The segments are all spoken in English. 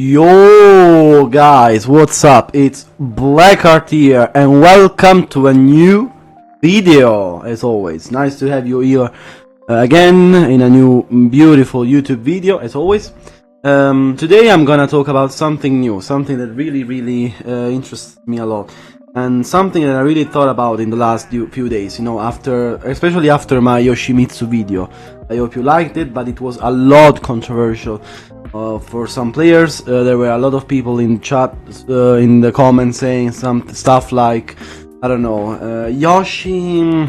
Yo guys, what's up? It's Blackheart here and welcome to a new video. As always, nice to have you here again in a new beautiful YouTube video as always. Today I'm gonna talk about something new, something that really interests me a lot, and something that I really thought about in the last few days, you know, especially after my Yoshimitsu video. I hope you liked it, but it was a lot controversial for some players. There were a lot of people in chat, in the comments, saying some stuff like, I don't know, Yoshi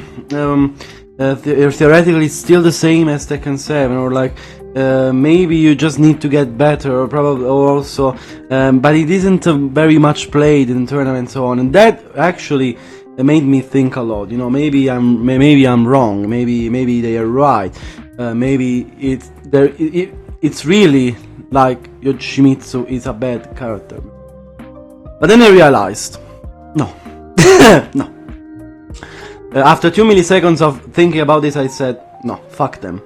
theoretically still the same as Tekken 7, or like maybe you just need to get better, or probably also, but it isn't very much played in tournaments and so on, and that actually made me think a lot. You know, maybe I'm wrong. Maybe they are right. Maybe it's really like Yoshimitsu is a bad character. But then I realized, no, no. After 2 milliseconds of thinking about this, I said, no, fuck them.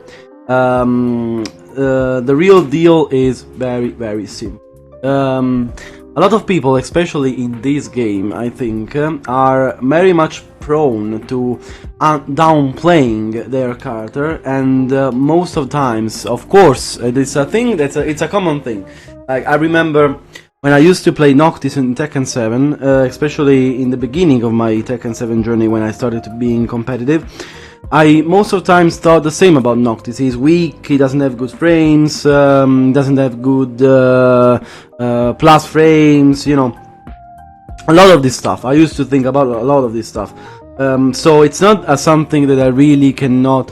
The real deal is very simple. A lot of people, especially in this game, I think, are very much prone to downplaying their character, and most of times, of course, it's a thing it's a common thing. Like, I remember when I used to play Noctis in Tekken 7, especially in the beginning of my Tekken 7 journey when I started being competitive, I most of the times thought the same about Noctis. He's weak, he doesn't have good frames, doesn't have good plus frames, you know, a lot of this stuff. I used to think about a lot of this stuff. So it's not something that I really cannot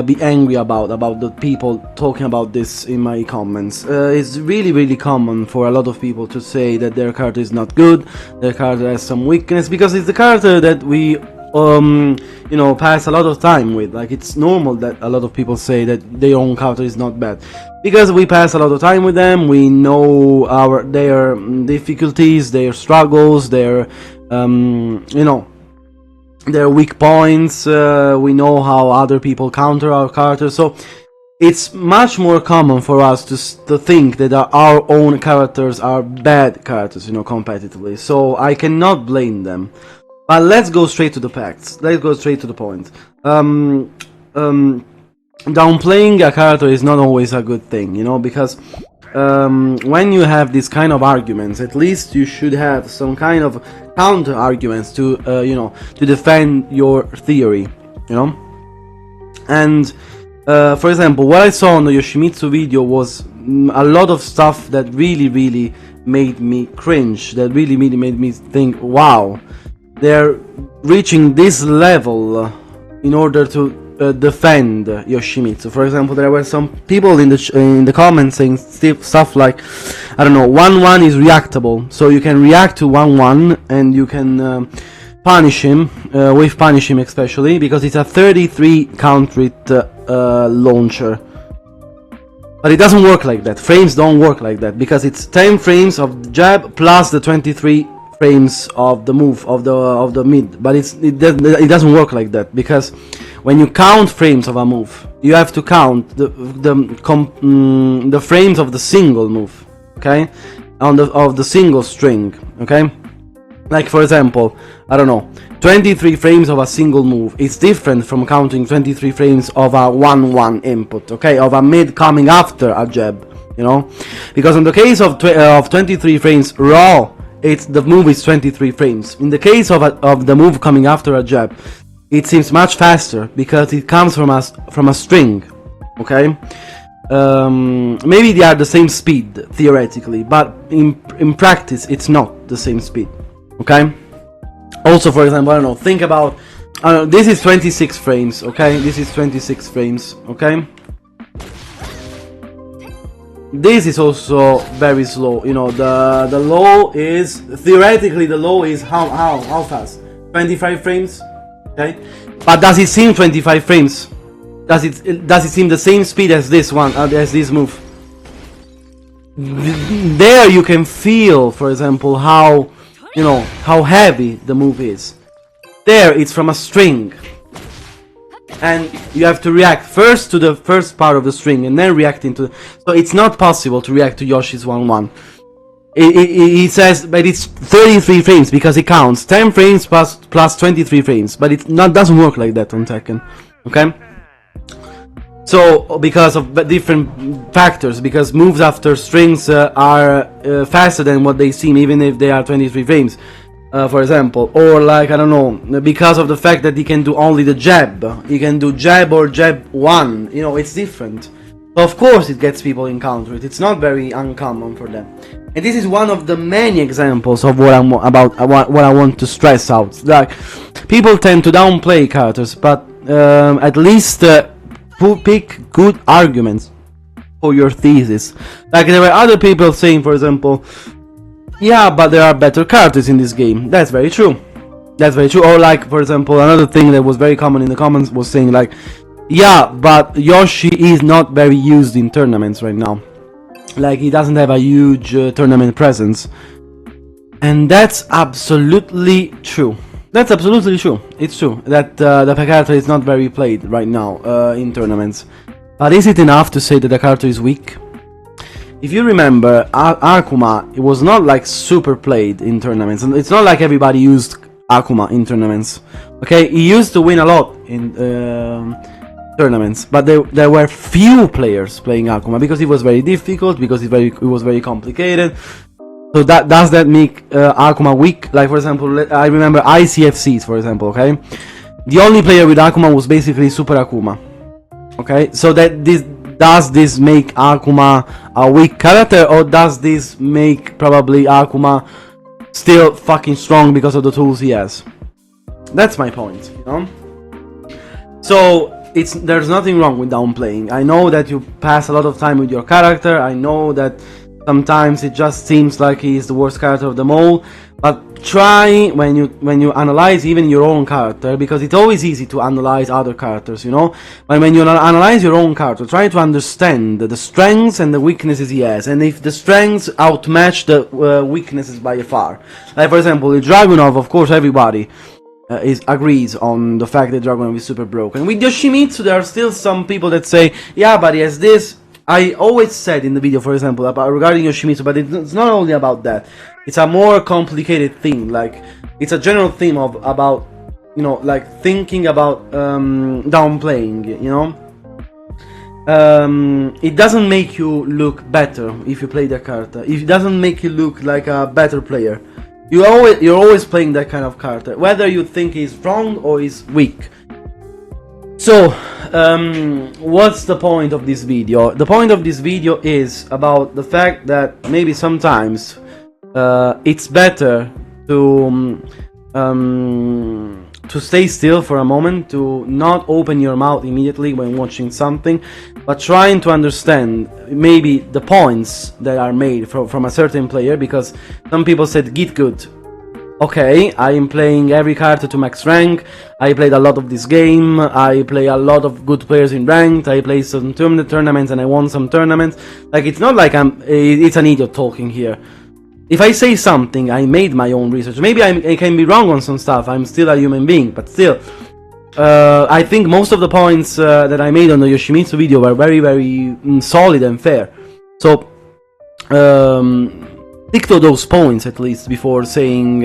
be angry about the people talking about this in my comments. It's really common for a lot of people to say that their character is not good, their character has some weakness, because it's the character that we you know, pass a lot of time with. Like, it's normal that a lot of people say that their own character is not bad, because we pass a lot of time with them. We know their difficulties, their struggles, their you know, their weak points. We know how other people counter our character, so it's much more common for us to think that our own characters are bad characters, you know, competitively. So I cannot blame them. But let's go straight to the facts. Let's go straight to the point. Downplaying a character is not always a good thing, you know, because when you have these kind of arguments, at least you should have some kind of counter arguments to, you know, to defend your theory, you know. And for example, what I saw on the Yoshimitsu video was a lot of stuff that really made me cringe. That really made me think, wow. They're reaching this level in order to defend Yoshimitsu. For example, there were some people in the comments saying stuff like, I don't know, 1-1 is reactable, so you can react to 1-1 and you can punish him, punish him especially, because it's a 33 count rate launcher. But it doesn't work like that. Frames don't work like that, because it's 10 frames of the jab plus the 23 frames of the move of the mid. But it doesn't work like that, because when you count frames of a move, you have to count the frames of the single move, okay, of the single string, okay. Like, for example, I don't know, 23 frames of a single move is different from counting 23 frames of a 1-1 input, okay, of a mid coming after a jab, you know, because in the case of 23 frames raw, the move is 23 frames. In the case of the move coming after a jab, it seems much faster, because it comes from a string, okay. Maybe they are the same speed theoretically, but in practice it's not the same speed, okay. Also, for example, I don't know, think about, this is 26 frames, okay, this is 26 frames, okay. This is also very slow, you know. The low is theoretically, the low is how fast? 25 frames, okay. But does it seem 25 frames? Does it seem the same speed as this one, as this move? There you can feel, for example, how, you know, how heavy the move is. There it's from a string. and you have to react first to the first part of the string and then react into. So it's not possible to react to Yoshi's 1-1. it says, but it's 33 frames because it counts 10 frames plus 23 frames, but it doesn't work like that on Tekken, okay? So, because of different factors, because moves after strings are faster than what they seem, even if they are 23 frames, for example, or like, I don't know, because of the fact that he can do only the jab, he can do jab or jab 1, you know, it's different. So of course it gets people in counter it, it's not very uncommon for them. And this is one of the many examples of what what I want to stress out. Like, people tend to downplay characters, but at least pick good arguments for your thesis. Like, there were other people saying, for example, yeah, but there are better characters in this game. That's very true. That's very true. Or like, for example, another thing that was very common in the comments was saying like, yeah, but Yoshi is not very used in tournaments right now. Like, he doesn't have a huge tournament presence. And that's absolutely true. That's absolutely true. It's true that the character is not very played right now in tournaments. But is it enough to say that the character is weak? If you remember, Akuma, it was not like super played in tournaments. And it's not like everybody used Akuma in tournaments. Okay, he used to win a lot in tournaments, but there were few players playing Akuma because it was very difficult, because it was very complicated. So does that make Akuma weak? Like, for example, I remember ICFCs, for example, okay? The only player with Akuma was basically Super Akuma. Okay, so does this make Akuma a weak character, or does this make probably Akuma still fucking strong because of the tools he has? That's my point, you know? So there's nothing wrong with downplaying. I know that you pass a lot of time with your character. I know that sometimes it just seems like he's the worst character of them all. But try when you analyze even your own character, because it's always easy to analyze other characters, you know. But when you analyze your own character, try to understand the strengths and the weaknesses he has, and if the strengths outmatch the weaknesses by far. Like, for example, with Dragunov, of course, everybody agrees on the fact that Dragunov is super broken. With Yoshimitsu, there are still some people that say, yeah, but he has this. I always said in the video, for example, about regarding Yoshimitsu, but it's not only about that. It's a more complicated thing. Like, it's a general theme about, you know, like thinking about downplaying. You know, it doesn't make you look better if you play that character. It doesn't make you look like a better player. You're always playing that kind of character, whether you think he's strong or he's weak. So, what's the point of this video? The point of this video is about the fact that maybe sometimes it's better to stay still for a moment, to not open your mouth immediately when watching something, but trying to understand maybe the points that are made from a certain player, because some people said Git Gud. Okay, I am playing every character to max rank, I played a lot of this game, I play a lot of good players in ranked, I play some tournaments and I won some tournaments. Like, it's not like it's an idiot talking here. If I say something, I made my own research. Maybe I can be wrong on some stuff, I'm still a human being, but still. I think most of the points that I made on the Yoshimitsu video were very, very solid and fair. So, stick to those points at least before saying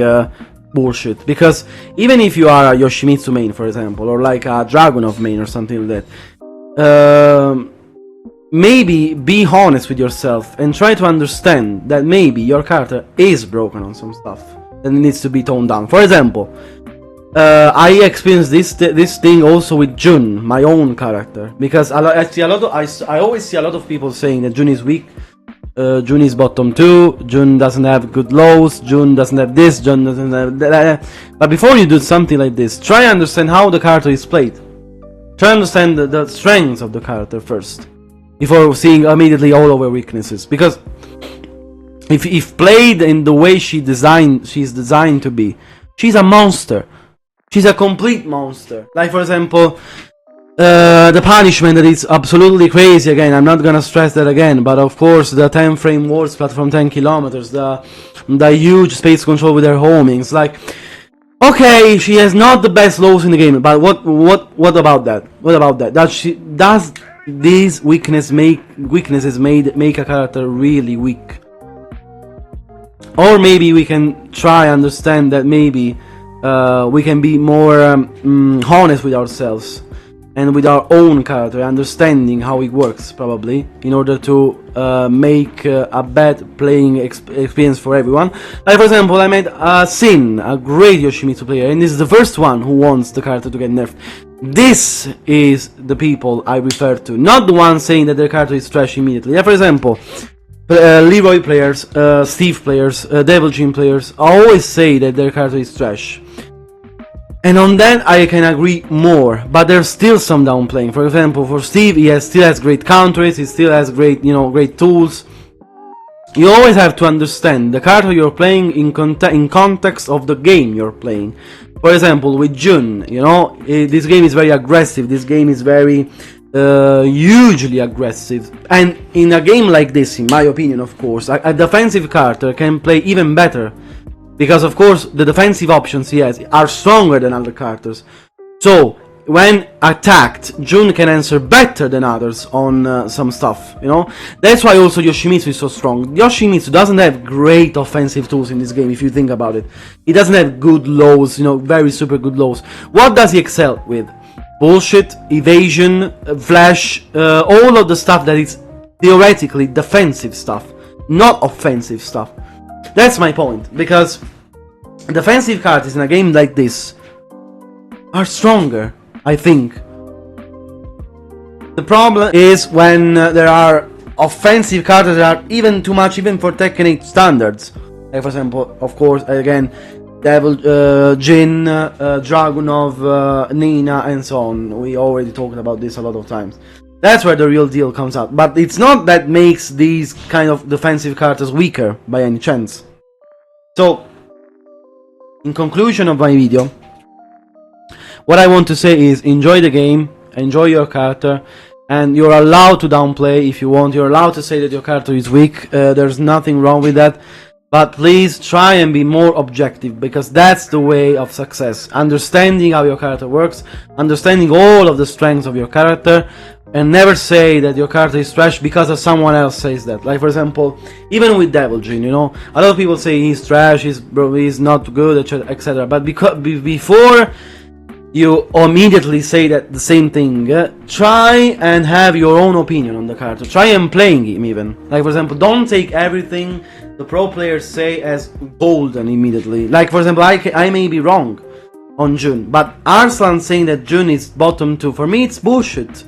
bullshit. Because even if you are a Yoshimitsu main, for example, or like a Dragunov main or something like that, maybe be honest with yourself and try to understand that maybe your character is broken on some stuff and needs to be toned down. For example, I experienced this thing also with Jun, my own character, because I always see a lot of people saying that Jun is weak. Jun is bottom 2, Jun doesn't have good lows, Jun doesn't have this, Jun doesn't have that. But before you do something like this, try to understand how the character is played. Try to understand the strengths of the character first, before seeing immediately all over weaknesses. Because if played in the way she's designed to be, she's a monster. She's a complete monster. Like, for example, the punishment that is absolutely crazy. Again, I'm not gonna stress that again, but of course the 10 frame ward splat from 10 kilometers, the huge space control with her homings. Like, okay, she has not the best lows in the game, but what about that? What about that? Does these weaknesses make a character really weak? or maybe we can try understand that maybe we can be more honest with ourselves and with our own character, understanding how it works, probably, in order to make a bad playing experience for everyone. Like, for example, I made Sin, a great Yoshimitsu player, and this is the first one who wants the character to get nerfed. This is the people I refer to, not the ones saying that their character is trash immediately. Yeah, for example, Leroy players, Steve players, Devil Jin players always say that their character is trash. And on that I can agree more, but there's still some downplaying. For example, for Steve, he still has great counters, he still has great, great tools. You always have to understand the character you're playing in context of the game you're playing. For example, with Jun, this game is very aggressive, this game is very hugely aggressive. And in a game like this, in my opinion, of course, a defensive character can play even better. Because of course the defensive options he has are stronger than other characters. So when attacked, Jun can answer better than others on some stuff, That's why also Yoshimitsu is so strong. Yoshimitsu doesn't have great offensive tools in this game, if you think about it. He doesn't have good lows, very super good lows. What does he excel with? Bullshit, evasion, flash, all of the stuff that is theoretically defensive stuff, not offensive stuff. That's my point, because defensive characters in a game like this are stronger, I think. The problem is when there are offensive characters that are even too much, even for Tekken 8 standards. Like, for example, of course, again, Devil, Jin, Dragunov, Nina, and so on. We already talked about this a lot of times. That's where the real deal comes out. But it's not that makes these kind of defensive characters weaker by any chance. So, in conclusion of my video, what I want to say is enjoy the game, enjoy your character, and you're allowed to downplay if you want. You're allowed to say that your character is weak. There's nothing wrong with that. But please try and be more objective, because that's the way of success. Understanding how your character works, understanding all of the strengths of your character, and never say that your character is trash because of someone else says that. Like, for example, even with Devil Jin, a lot of people say he's trash, he's not good, etc. But before you immediately say that the same thing, try and have your own opinion on the character. Try and playing him even. Like, for example, don't take everything the pro players say as golden immediately. Like, for example, I may be wrong on Jun, but Arslan saying that Jun is bottom 2, for me it's bullshit.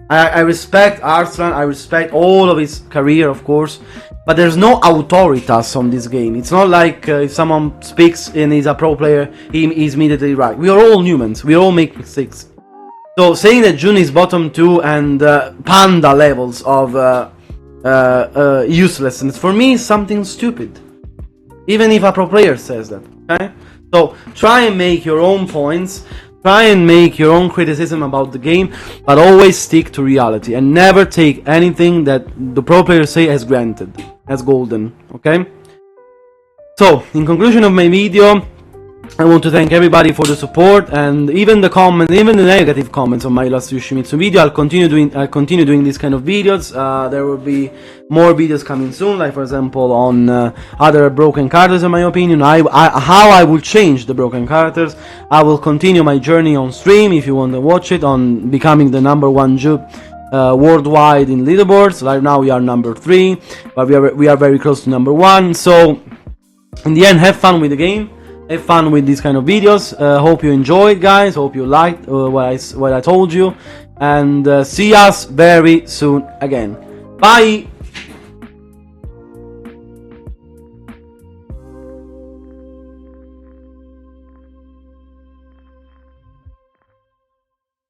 I respect Arslan, I respect all of his career, of course, but there's no autoritas on this game. It's not like if someone speaks and is a pro player, he is immediately right. We are all humans, we all make mistakes. So saying that Jun is bottom 2 and panda levels of uselessness, for me is something stupid. Even if a pro player says that, okay? So try and make your own points. Try and make your own criticism about the game, but always stick to reality and never take anything that the pro players say as granted, as golden, okay? So, in conclusion of my video, I want to thank everybody for the support, and even the negative comments on my last Yoshimitsu video. I'll continue doing these kind of videos. There will be more videos coming soon, like for example on other broken characters, in my opinion, how I will change the broken characters. I will continue my journey on stream if you want to watch it, on becoming the #1 Jew worldwide in leaderboards. Right now we are number 3, but we are very close to #1. So in the end, have fun with the game. Have fun with these kind of videos. Hope you enjoyed, guys. Hope you liked what I told you, and see us very soon again. Bye.